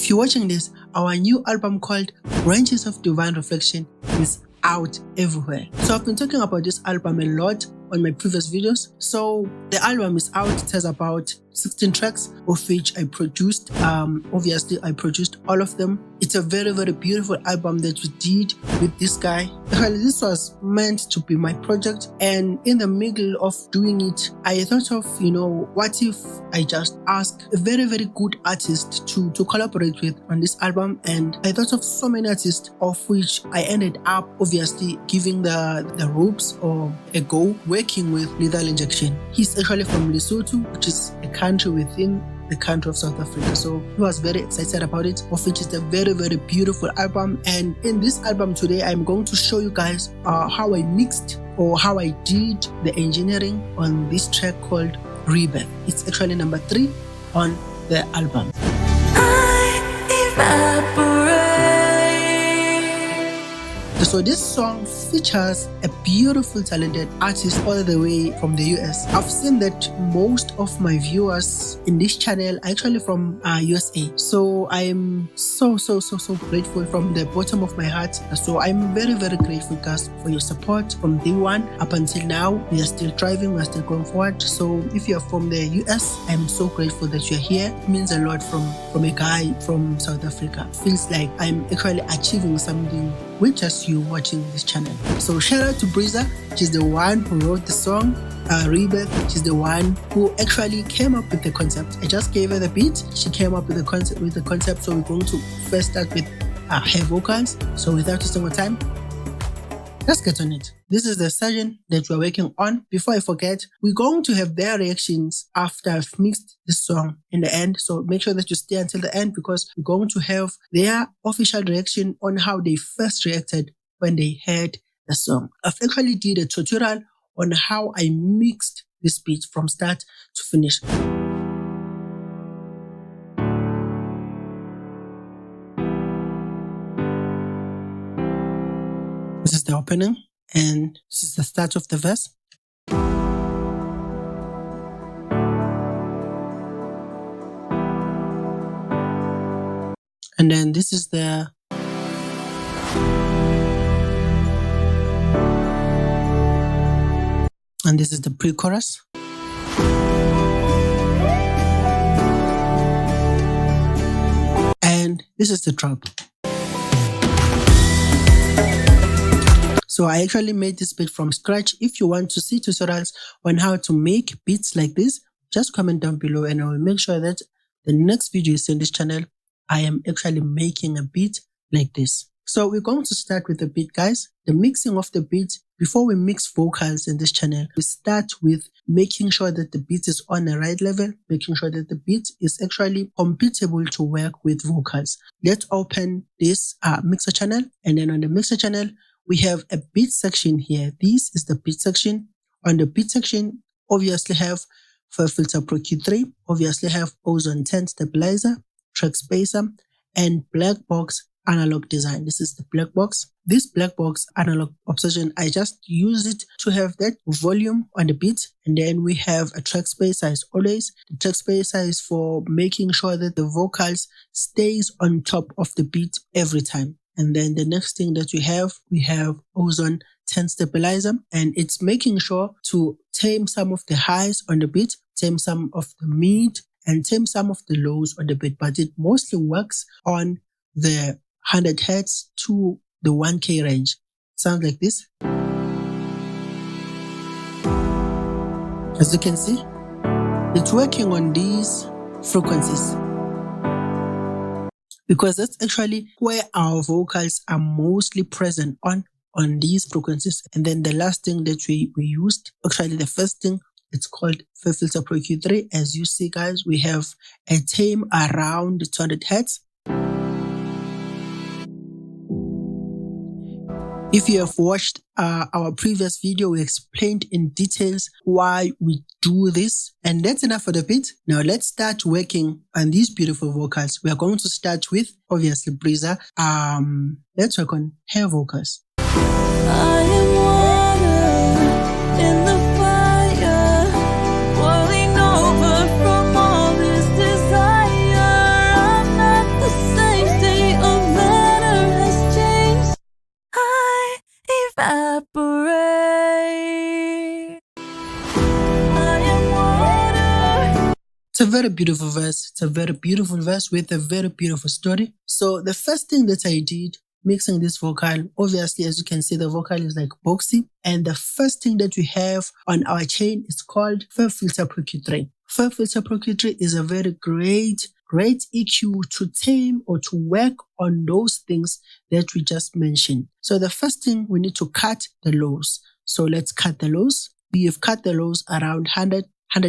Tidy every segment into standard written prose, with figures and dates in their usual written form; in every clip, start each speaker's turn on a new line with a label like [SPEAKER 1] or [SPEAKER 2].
[SPEAKER 1] If you're watching this, our new album called Branches of Divine Reflection is out everywhere. So I've been talking about this album a lot on my previous videos. So the album is out. It has about 16 tracks, of which I produced. Obviously I produced all of them. It's a very, very beautiful album that we did with this guy. Well, this was meant to be my project, and in the middle of doing it, I thought of, what if I just ask a very, very good artist to collaborate with on this album. And I thought of so many artists, of which I ended up obviously giving the ropes or a go, working with Lethal Injection. He's actually from Lesotho, which is a country within the country of South Africa. So he was very excited about it, of which is a very, very beautiful album. And in this album today, I'm going to show you guys how I mixed or how I did the engineering on this track called Rebirth. It's actually number 3 on the album. So this song features a beautiful, talented artist all the way from the US. I've seen that most of my viewers in this channel are actually from USA. So I'm so grateful from the bottom of my heart. So I'm very, very grateful, guys, for your support from day one up until now. We are still thriving, we are still going forward. So if you're from the US, I'm so grateful that you're here. It means a lot from a guy from South Africa. Feels like I'm actually achieving something with just you watching this channel. So shout out to Briza. She's the one who wrote the song Rebirth. She's the one who actually came up with the concept. I just gave her the beat. She came up with the concept. So we're going to first start with her vocals. So without wasting more time, let's get on it. This is the session that we're working on. Before I forget, we're going to have their reactions after I've mixed the song in the end. So make sure that you stay until the end, because we're going to have their official reaction on how they first reacted when they heard the song. I've actually did a tutorial on how I mixed this beat from start to finish. This is the opening, and this is the start of the verse. And then this is the pre-chorus. And this is the drop. So I actually made this beat from scratch. If you want to see tutorials on how to make beats like this, just comment down below and I will make sure that the next video you see on this channel, I am actually making a beat like this. So we're going to start with the beat, guys. The mixing of the beat. Before we mix vocals in this channel, we start with making sure that the beat is on the right level, making sure that the beat is actually compatible to work with vocals. Let's open this mixer channel, and then on the mixer channel, we have a beat section here. This is the beat section. On the beat section, obviously have Filter Pro Q3, obviously have Ozone 10 stabilizer, track spacer, and black box analog design. This is the black box. This black box analog obsession, I just use it to have that volume on the beat. And then we have a track spacer as always. The track spacer is for making sure that the vocals stays on top of the beat every time. And then the next thing that we have Ozone 10 stabilizer, and it's making sure to tame some of the highs on the beat, tame some of the mid, and tame some of the lows on the beat. But it mostly works on the 100 Hz to the 1K range. Sounds like this. As you can see, it's working on these frequencies, because that's actually where our vocals are mostly present on these frequencies. And then the last thing that we used, actually the first thing, it's called Filter Pro Q3. As you see, guys, we have a tame around 200 Hz. If you have watched our previous video, we explained in details why we do this. And that's enough for the beat. Now let's start working on these beautiful vocals. We are going to start with, obviously, Briza. Let's work on her vocals. I am water in the fire, boiling over from all this desire. I'm not the same. It's a very beautiful verse. It's a very beautiful verse with a very beautiful story. So the first thing that I did mixing this vocal, obviously, as you can see, the vocal is like boxy. And the first thing that we have on our chain is called Fair Filter Pro Q3. Fair Filter Pro Q3 is a very great EQ to tame or to work on those things that we just mentioned. So the first thing, we need to cut the lows. So let's cut the lows. We have cut the lows around 100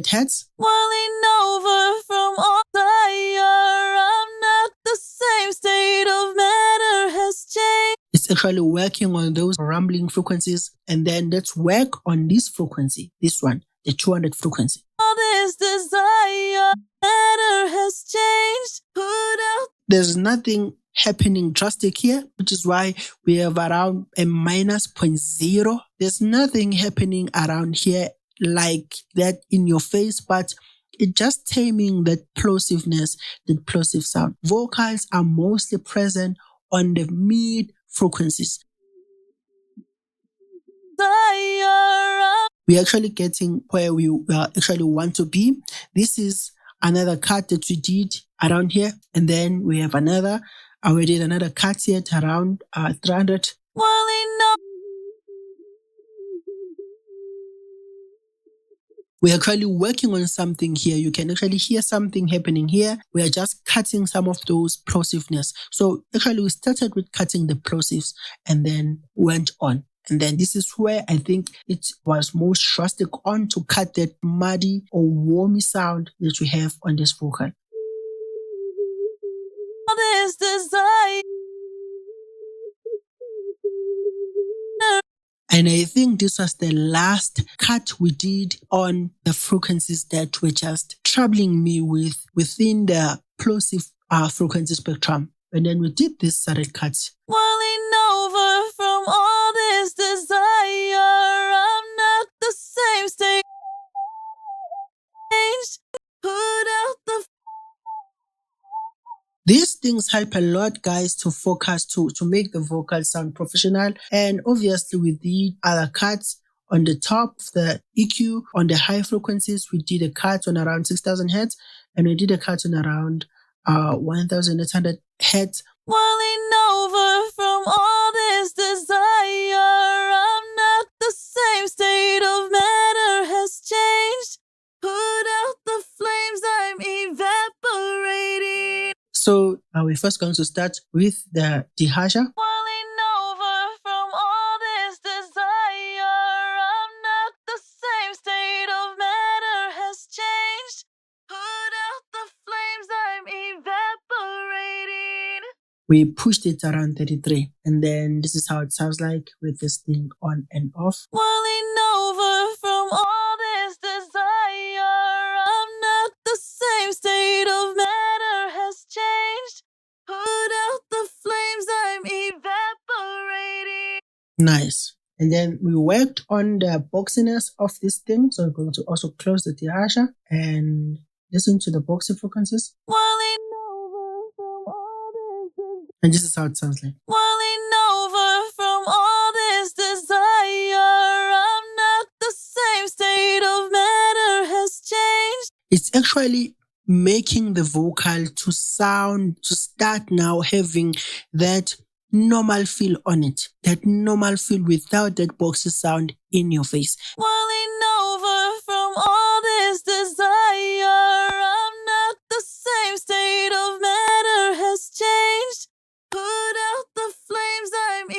[SPEAKER 1] hertz. Welling over from all fire, I'm not the same, state of matter has changed. It's actually working on those rumbling frequencies, and then let's work on this frequency, this one, the 200 frequency. All this desire, matter has changed. Put out. There's nothing happening drastic here, which is why we have around a minus 0.0. There's nothing happening around here like that in your face, but it's just taming that plosiveness, that plosive sound. Vocals are mostly present on the mid frequencies. We're actually getting where we actually want to be. This is another cut that we did around here, and then we have another. We did another cut here at around 300. We're actually working on something here. You can actually hear something happening here. We are just cutting some of those plosiveness. So actually we started with cutting the plosives and then went on. And then this is where I think it was most drastic on to cut that muddy or warmy sound that we have on this vocal. This desire. And I think this was the last cut we did on the frequencies that were just troubling me within the plosive frequency spectrum. And then we did this sudden cut. Welling over from all this desire, I'm not the same, state. Put out the. These things help a lot, guys, to focus, to make the vocal sound professional. And obviously with the other cuts on the top of the EQ, on the high frequencies, we did a cut on around 6,000 hertz, and we did a cut on around 1,800 hertz. Welling over from all this desire, I'm not the same, state of matter has changed. Put out the flames, I'm evaporating. So we're first going to start with the dehasher. Welling over from all this desire, I'm not the same, state of matter has changed. Put out the flames, I'm evaporating. We pushed it around 33, and then this is how it sounds like with this thing on and off. Welling over from all this desire, I'm not the same, state of matter has changed. Put out the flames, I'm evaporating. Nice. And then we worked on the boxiness of this thing. So I'm going to also close the dehasher and listen to the boxy frequencies. Welling over from all this. And this is how it sounds like. Welling over from all this desire, I'm not the same, state of matter has changed. It's actually making the vocal to start now having that normal feel on it, that normal feel without that boxy sound in your face. Welling over from all this desire, I'm not the same, state of matter has changed. Put out the flames, I'm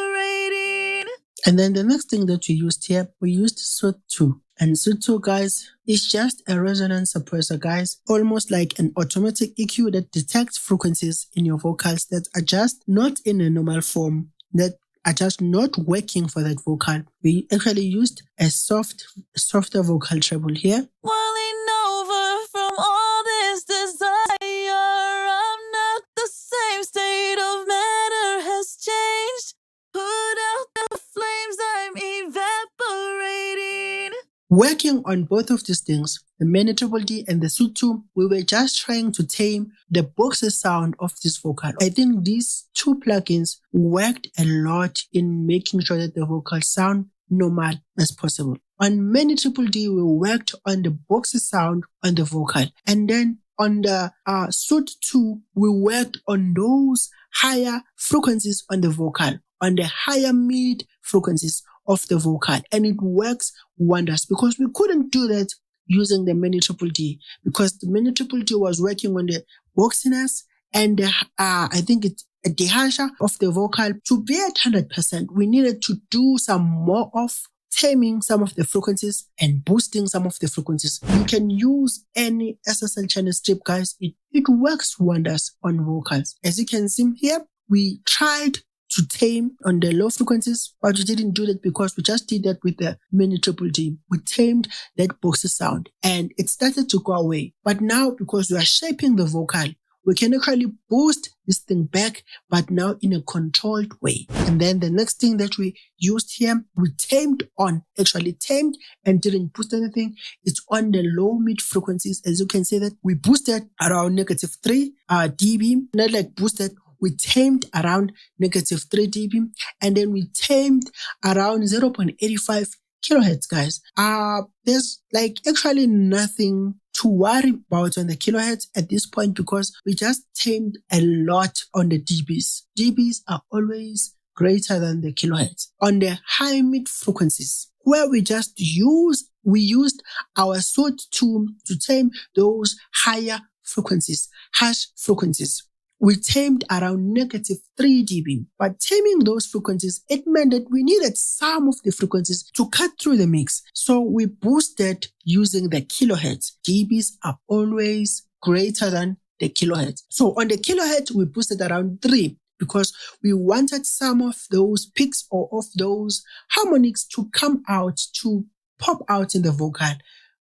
[SPEAKER 1] evaporating. And then the next thing that we used here, we used Sweat 2. And Sweat 2, guys, is just a resonance suppressor, guys, almost like an automatic EQ that detects frequencies in your vocals that are just not in a normal form, that are just not working for that vocal. We actually used a softer vocal treble here. Welling over from all this desire, I'm not the same, state of matter has changed. Put out the flames, I'm evaporating. Working on both of these things, the Mini Triple D and the Sweat 2, we were just trying to tame the boxy sound of this vocal. I think these two plugins worked a lot in making sure that the vocals sound normal as possible. On many triple D, we worked on the boxy sound on the vocal. And then on the suit 2, we worked on those higher frequencies on the vocal, on the higher mid frequencies of the vocal. And it works wonders because we couldn't do that using the mini triple D because the mini triple D was working on the boxiness and the, I think it's the harsher of the vocal. To be at 100%, we needed to do some more of taming some of the frequencies and boosting some of the frequencies. You can use any SSL channel strip, guys. It works wonders on vocals. As you can see here, we tried to tame on the low frequencies, but we didn't do that because we just did that with the mini triple D. We tamed that boxy sound and it started to go away. But now, because we are shaping the vocal, we can actually boost this thing back, but now in a controlled way. And then the next thing that we used here, we actually tamed and didn't boost anything. It's on the low mid frequencies. As you can see that we boosted around -3 dB, not like boosted. We tamed around -3 dB, and then we tamed around 0.85 kilohertz, guys. There's like actually nothing to worry about on the kilohertz at this point because we just tamed a lot on the dBs. dBs are always greater than the kilohertz. On the high mid frequencies, where we used our suit to tame those higher frequencies, harsh frequencies. We tamed around -3 dB. But taming those frequencies, it meant that we needed some of the frequencies to cut through the mix. So we boosted using the kilohertz. dBs are always greater than the kilohertz. So on the kilohertz, we boosted around 3 because we wanted some of those peaks or of those harmonics to come out, to pop out in the vocal,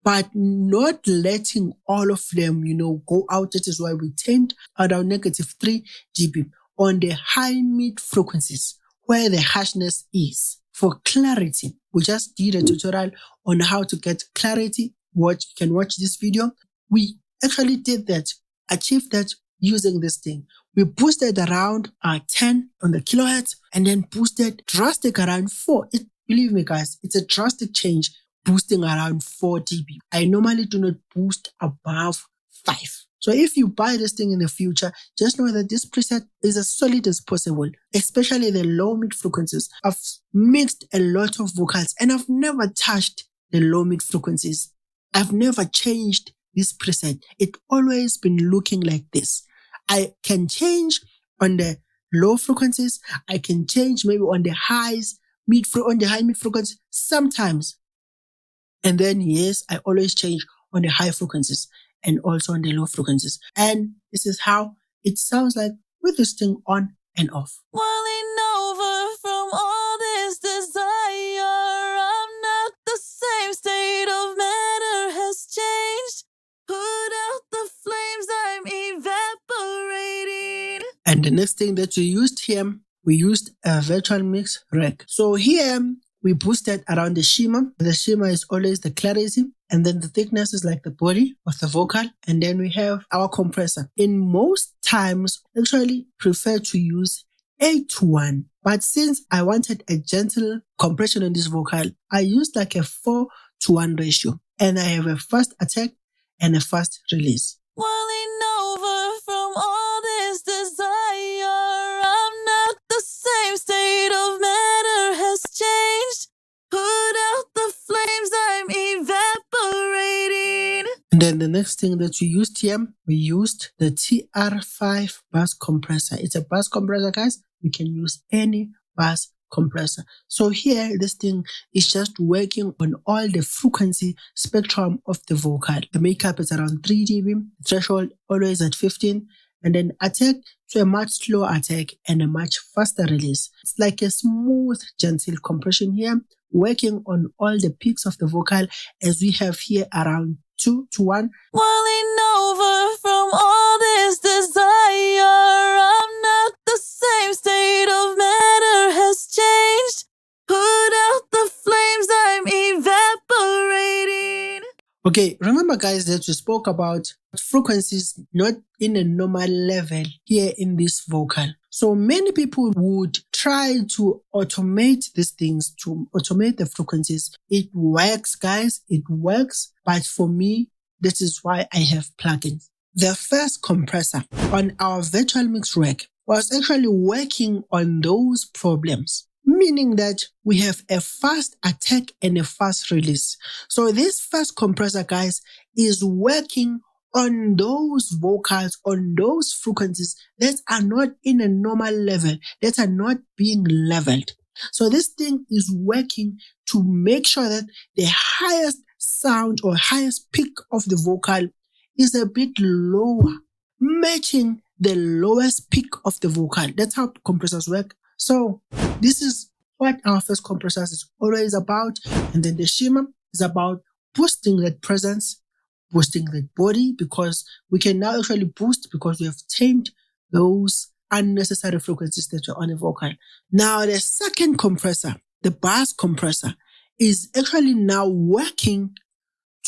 [SPEAKER 1] but not letting all of them, go out. That is why we tamed around -3 dB on the high mid frequencies where the harshness is. For clarity, we just did a tutorial on how to get clarity. You can watch this video. We actually did that, achieved that using this thing. We boosted around 10 on the kilohertz and then boosted drastic around 4. Believe me, guys, it's a drastic change. Boosting around 4 dB. I normally do not boost above 5. So if you buy this thing in the future, just know that this preset is as solid as possible, especially the low mid frequencies. I've mixed a lot of vocals and I've never touched the low mid frequencies. I've never changed this preset. It's always been looking like this. I can change on the low frequencies. I can change maybe on the high mid frequencies sometimes. And then, yes, I always change on the high frequencies and also on the low frequencies. And this is how it sounds like with this thing on and off.
[SPEAKER 2] Boiling over from all this desire, I'm not the same, state of matter has changed. Put out the flames, I'm evaporating.
[SPEAKER 1] And the next thing that we used here, we used a virtual mix rack. So here, we boosted around the shimmer. The shimmer is always the clarity. And then the thickness is like the body of the vocal. And then we have our compressor. In most times, I actually prefer to use 8:1. But since I wanted a gentle compression on this vocal, I used like a 4:1 ratio. And I have a fast attack and a fast release.
[SPEAKER 2] Boiling over from all this desire, I'm not the same, state of matter has changed. Put out the flames, I'm evaporating.
[SPEAKER 1] And then the next thing that we used here, we used the TR5 bass compressor. It's a bass compressor, guys. You can use any bass compressor. So here, this thing is just working on all the frequency spectrum of the vocal. The makeup is around 3 dB, threshold always at 15, and then attack to a much slower attack and a much faster release. It's like a smooth, gentle compression here, working on all the peaks of the vocal as we have here around 2:1.
[SPEAKER 2] Boiling over from all this desire, I'm not the same, state of matter has changed. Put out the flames, I'm evaporating.
[SPEAKER 1] Okay, remember guys that we spoke about frequencies not in a normal level here in this vocal. So many people would try to automate these things, to automate the frequencies. It works, guys. It works. But for me, this is why I have plugins. The first compressor on our virtual mix rack was actually working on those problems, meaning that we have a fast attack and a fast release. So this first compressor, guys, is working on those vocals, on those frequencies that are not in a normal level, that are not being leveled. So this thing is working to make sure that the highest sound or highest peak of the vocal is a bit lower, matching the lowest peak of the vocal. That's how compressors work. So this is what our first compressors is always about. And then the shimmer is about boosting that presence, boosting that body, because we can now actually boost because we have tamed those unnecessary frequencies that are on a vocal. Now the second compressor, the bass compressor, is actually now working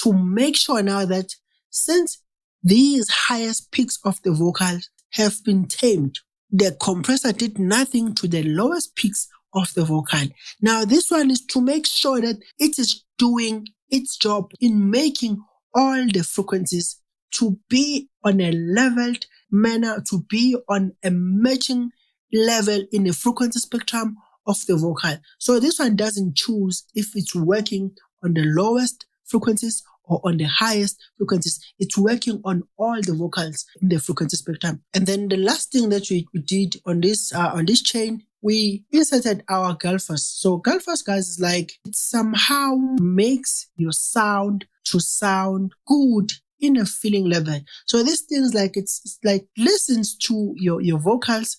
[SPEAKER 1] to make sure now that since these highest peaks of the vocal have been tamed, the compressor did nothing to the lowest peaks of the vocal. Now this one is to make sure that it is doing its job in making all the frequencies to be on a leveled manner, to be on a matching level in the frequency spectrum of the vocal. So this one doesn't choose if it's working on the lowest frequencies or on the highest frequencies. It's working on all the vocals in the frequency spectrum. And then the last thing that we did on this chain, we inserted our Gulfas. So Gulfas, guys, is like it somehow makes your sound to sound good in a feeling level. So this thing is like it's like listens to your vocals,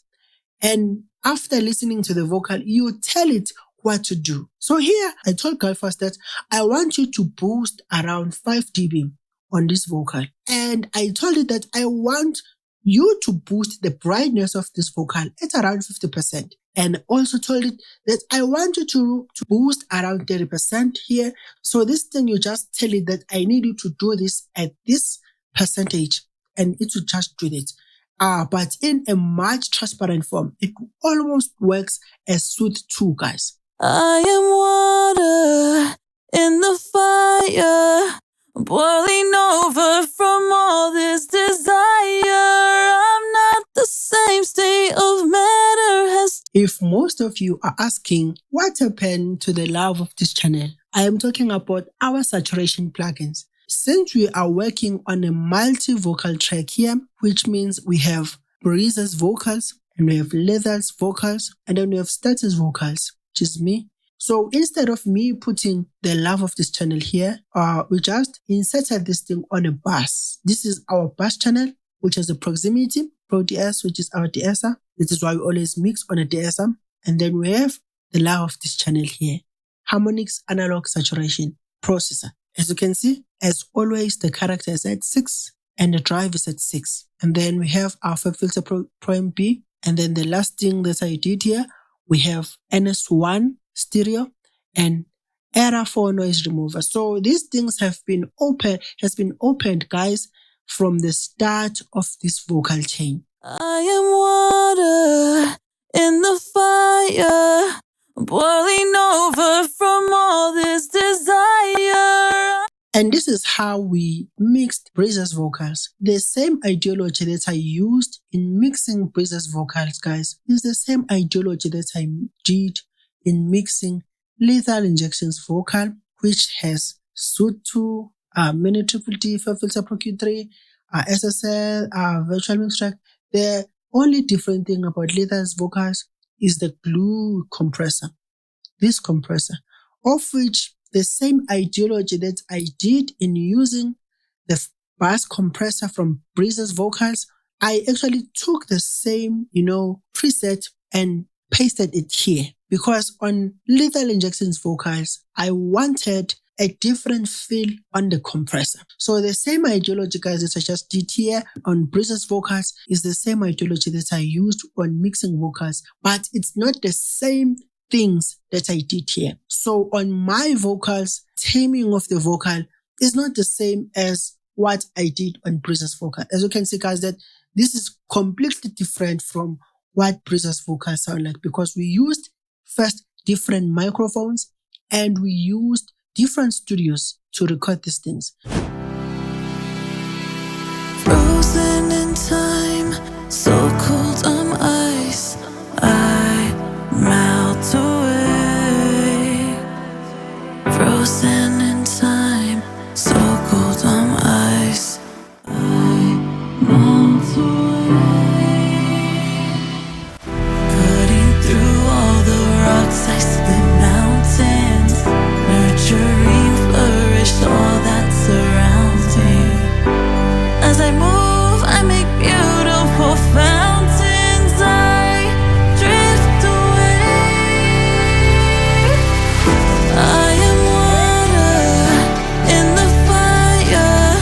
[SPEAKER 1] and after listening to the vocal, you tell it what to do. So here I told Gulfas that I want you to boost around 5 dB on this vocal. And I told it that I want you to boost the brightness of this vocal at around 50%. And also told it that I want you to boost around 30% here. So this thing, you just tell it that I need you to do this at this percentage, and it will just do it. But in a much transparent form. It almost works as Sooth 2, guys.
[SPEAKER 2] I am water in the fire, boiling over from all this desire. I'm not the same state of matter as...
[SPEAKER 1] If most of you are asking what happened to the love of this channel, I am talking about our saturation plugins. Since we are working on a multi-vocal track here, which means we have Briza's vocals, and we have Leather's vocals, and then we have Status vocals, which is me. So instead of me putting the love of this channel here, we just inserted this thing on a bass. This is our bass channel, which has a proximity, Pro DS, which is our de-esser. This is why we always mix on a de-esser. And then we have the love of this channel here, harmonics, analog, saturation, processor. As you can see, as always, the character is at 6 and the drive is at 6. And then we have our filter Pro MB. And then the last thing that I did here, we have NS1 stereo and Era 4 noise remover. So these things has been opened, guys, from the start of this vocal chain.
[SPEAKER 2] I am water in the fire, boiling over from all this desire.
[SPEAKER 1] And this is how we mixed Briza's vocals. The same ideology that I used in mixing Briza's vocals, guys, is the same ideology that I did in mixing Lethal Injection's vocal, which has Sooth 2, Mini Triple D, Filter Pro Q3, SSL, Virtual Mix Track. The only different thing about Lethal's vocals is the glue compressor, this compressor, of which the same ideology that I did in using the bass compressor from Briza's vocals, I actually took the same, preset and pasted it here. Because on Lethal Injection's vocals, I wanted a different feel on the compressor. So the same ideology, guys, that I just did here on Briza's vocals is the same ideology that I used on mixing vocals, but it's not the same things that I did here. So on my vocals, taming of the vocal is not the same as what I did on Briza's vocal. As you can see, guys, that this is completely different from what Briza's vocals sound like, because we used first different microphones and we used different studios to record these things.
[SPEAKER 2] Frozen in time, so cold I'm ice, I melt away. Frozen in time, so cold I'm ice, I melt away. Cutting through all the rocks, I split mountains, nurturing flourish all that surrounds me. As I move, I make beautiful fountains, I drift away. I am water in the fire,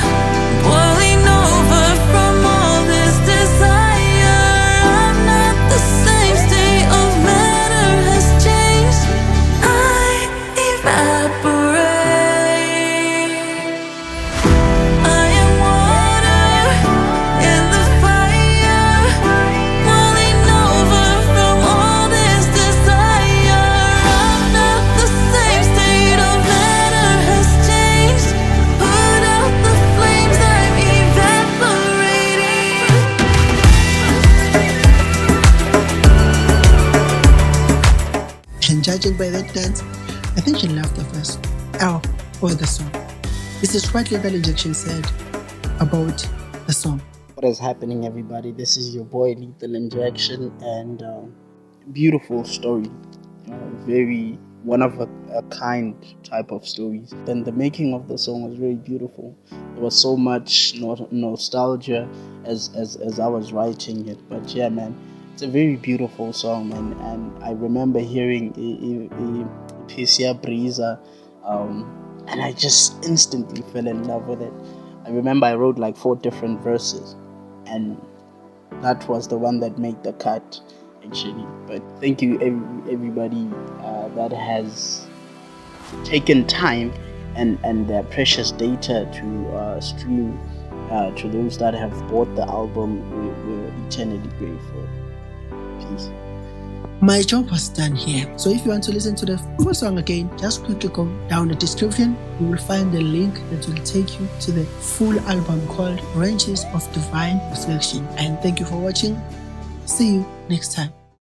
[SPEAKER 2] boiling over from all this desire. I'm not the same, state of matter has changed, I evaporate. I am water in the fire, boiling over from all this desire. I'm not the same, state of matter has changed. Put out the flames, I'm evaporating.
[SPEAKER 1] And judging by that dance, I think she loved the first L or the song. This is what Lethal Injection said about the song.
[SPEAKER 3] What is happening, everybody? This is your boy Lethal Injection, and beautiful story, very one of a kind type of stories. Then the making of the song was very beautiful. There was so much nostalgia as I was writing it. But yeah, man, it's a very beautiful song, man. And I remember hearing a Briza, and I just instantly fell in love with it. I remember I wrote like 4 different verses, and that was the one that made the cut, actually. But thank you everybody that has taken time and their precious data to stream. To those that have bought the album, we're eternally grateful. Peace.
[SPEAKER 1] My job was done here. So if you want to listen to the full song again, just quickly go down the description. You will find the link that will take you to the full album called Branches of Divine Reflection. And thank you for watching. See you next time.